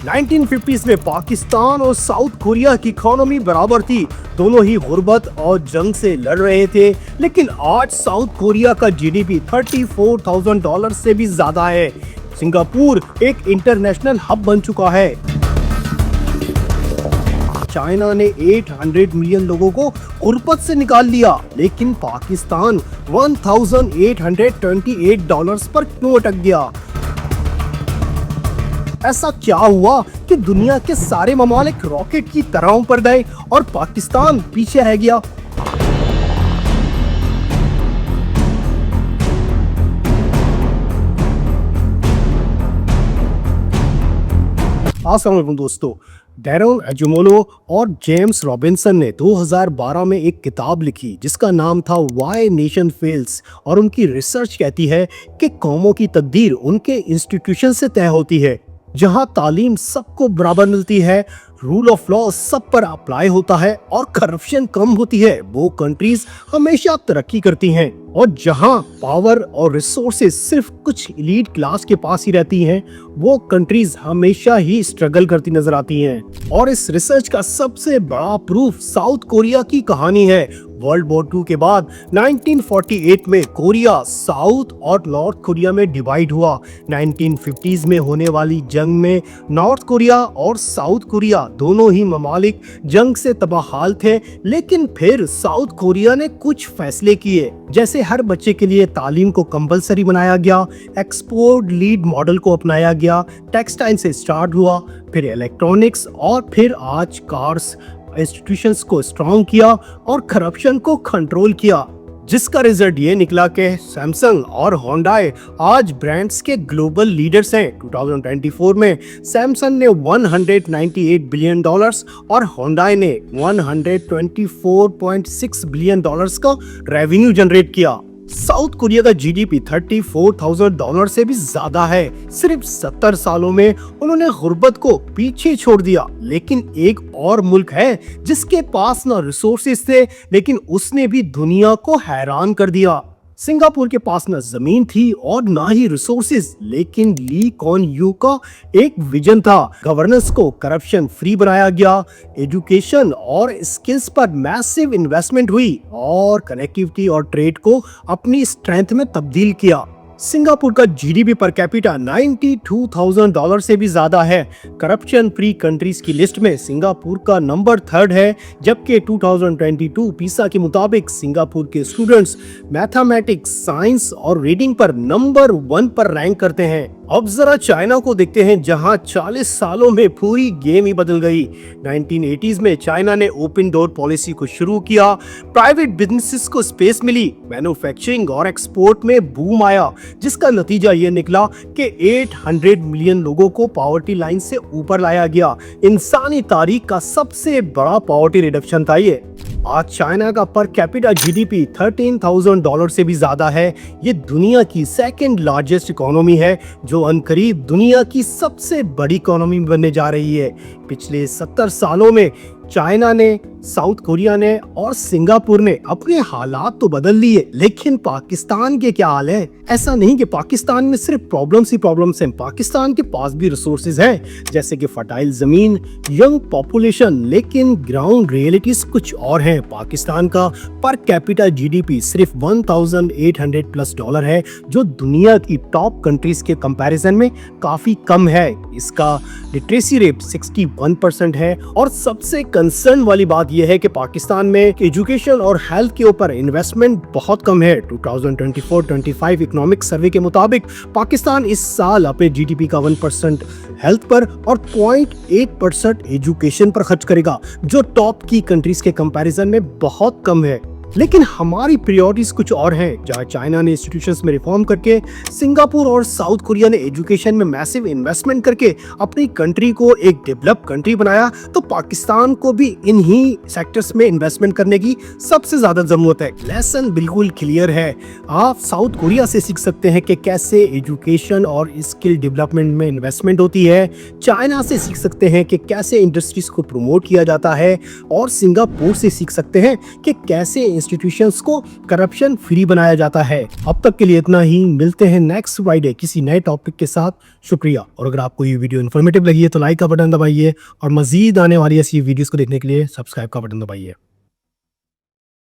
1950s में पाकिस्तान और south Korea की इकोनॉमी बराबर थी। दोनों ही गुर्बत और जंग से लड़ रहे थे, लेकिन आज साउथ कोरिया का जीडीपी $34,000 से भी ज्यादा है। सिंगापुर एक इंटरनेशनल हब बन चुका है। चाइना ने 800 मिलियन लोगों को गुर्बत से निकाल लिया, लेकिन पाकिस्तान $1,828 पर क्यों अटक गया? ऐसा क्या हुआ कि दुनिया के सारे ममालिक रॉकेट की तरह पर गए और पाकिस्तान पीछे रह गया? अस्सलाम वालेकुम दोस्तों, डैरेल एजुमोलो और जेम्स रॉबिन्सन ने 2012 में एक किताब लिखी जिसका नाम था व्हाई नेशन फेल्स, और उनकी रिसर्च कहती है कि कौमों की तकदीर उनके इंस्टीट्यूशन से तय होती है। जहां तालीम सबको बराबर मिलती है, रूल ऑफ लॉ सब पर अप्लाई होता है और करप्शन कम होती है, वो कंट्रीज हमेशा तरक्की करती हैं। और जहां पावर और रिसोर्सेज सिर्फ कुछ एलीट क्लास के पास ही रहती हैं, वो कंट्रीज हमेशा ही स्ट्रगल करती नजर आती हैं। और इस रिसर्च का सबसे बड़ा प्रूफ साउथ कोरिया की कहानी है। वर्ल्ड वॉर 2 के बाद 1948 में कोरिया साउथ और नॉर्थ कोरिया में डिवाइड हुआ। 1950s में होने वाली जंग में नॉर्थ कोरिया और साउथ कोरिया दोनों ही ममालिक जंग से तबाहाल थे, लेकिन फिर साउथ कोरिया ने कुछ फैसले किए, जैसे हर बच्चे के लिए तालीम को कंपलसरी बनाया गया, एक्सपोर्ट लीड मॉडल को अपनाया गया, टेक्सटाइल से स्टार्ट हुआ, फिर इलेक्ट्रॉनिक्स और फिर आज कार्स। इंस्टीट्यूशंस को स्ट्रॉन्ग किया और करप्शन को कंट्रोल किया, जिसका रिजल्ट ये निकला कि सैमसंग और होंडाई आज ब्रांड्स के ग्लोबल लीडर्स हैं। 2024 में सैमसंग ने $198 बिलियन और होंडाई ने $124.6 बिलियन का रेवेन्यू जनरेट किया। साउथ कोरिया का जीडीपी $34,000 से भी ज्यादा है। सिर्फ 70 सालों में उन्होंने गुर्बत को पीछे छोड़ दिया। लेकिन एक और मुल्क है जिसके पास ना रिसोर्सेज थे, लेकिन उसने भी दुनिया को हैरान कर दिया। सिंगापुर के पास ना जमीन थी और ना ही रिसोर्सेज, लेकिन ली कुआन यू का एक विजन था। गवर्नेंस को करप्शन फ्री बनाया गया, एजुकेशन और स्किल्स पर मैसिव इन्वेस्टमेंट हुई और कनेक्टिविटी और ट्रेड को अपनी स्ट्रेंथ में तब्दील किया। सिंगापुर का जीडीपी पर कैपिटा $92,000 से भी ज्यादा है। करप्शन फ्री कंट्रीज की लिस्ट में सिंगापुर का नंबर 3rd है, जबकि 2022 पीसा के मुताबिक सिंगापुर के स्टूडेंट्स मैथमेटिक्स, साइंस और रीडिंग पर नंबर 1 पर रैंक करते हैं। अब जरा चाइना को देखते हैं, जहां 40 सालों में पूरी गेम ही बदल गई। 1980s में चाइना ने ओपन डोर पॉलिसी को शुरू किया, प्राइवेट बिजनेसेस को स्पेस मिली, मैन्युफैक्चरिंग और एक्सपोर्ट में बूम आया, जिसका नतीजा ये निकला कि 800 मिलियन लोगों को पॉवर्टी लाइन से ऊपर लाया गया। इंसानी तारीख का सबसे बड़ा पॉवर्टी रिडक्शन था ये। आज चाइना का पर कैपिटा जीडीपी $13,000 से भी ज्यादा है। ये दुनिया की 2nd लार्जेस्ट इकोनॉमी है, जो अनकरीब दुनिया की सबसे बड़ी इकोनॉमी बनने जा रही है। पिछले 70 सालों में चाइना ने, साउथ कोरिया ने और सिंगापुर ने अपने हालात तो बदल लिए, लेकिन पाकिस्तान के क्या हाल है? ऐसा नहीं कि पाकिस्तान में सिर्फ प्रॉब्लम्स ही प्रॉब्लम्स हैं। पाकिस्तान के पास भी रिसोर्सेज हैं, जैसे कि फर्टाइल जमीन, यंग पॉपुलेशन, लेकिन ग्राउंड रियलिटीज कुछ और हैं। पाकिस्तान का पर कैपिटा जीडीपी सिर्फ $1,800+ है, जो दुनिया की टॉप कंट्रीज के कंपैरिजन में काफी कम है। इसका लिटरेसी रेट 61% है। और सबसे कंसर्न वाली बात यह है कि पाकिस्तान में एजुकेशन और हेल्थ के ऊपर इन्वेस्टमेंट बहुत कम है। 2024-25 इकोनॉमिक सर्वे के मुताबिक पाकिस्तान इस साल अपने जीडीपी का 1% हेल्थ पर और 0.8% एजुकेशन पर खर्च करेगा, जो टॉप की कंट्रीज के कंपैरिजन में बहुत कम है। लेकिन हमारी प्रायोरिटीज कुछ और हैं। जहां चाइना ने इंस्टीट्यूशंस में रिफॉर्म करके, सिंगापुर और साउथ कोरिया ने एजुकेशन में मैसिव इन्वेस्टमेंट करके अपनी कंट्री को एक डेवलप कंट्री बनाया, तो पाकिस्तान को भी इन्हीं सेक्टर्स में इन्वेस्टमेंट करने की सबसे ज्यादा जरूरत है। लेसन बिल्कुल क्लियर है। आप साउथ कोरिया से सीख सकते हैं कि कैसे एजुकेशन और स्किल डेवलपमेंट में इन्वेस्टमेंट होती है। चाइना से सीख सकते हैं कि कैसे इंडस्ट्रीज को प्रमोट किया जाता है, और सिंगापुर से सीख सकते हैं कि कैसे इंस्टीट्यूशंस को करप्शन फ्री बनाया जाता है। अब तक के लिए इतना ही, मिलते हैं नेक्स्ट फ्राइडे किसी नए टॉपिक के साथ। शुक्रिया। और अगर आपको ये वीडियो इन्फॉर्मेटिव लगी है तो लाइक का बटन दबाइए और मजीद आने वाली ऐसी वीडियोस को देखने के लिए सब्सक्राइब का बटन दबाइए।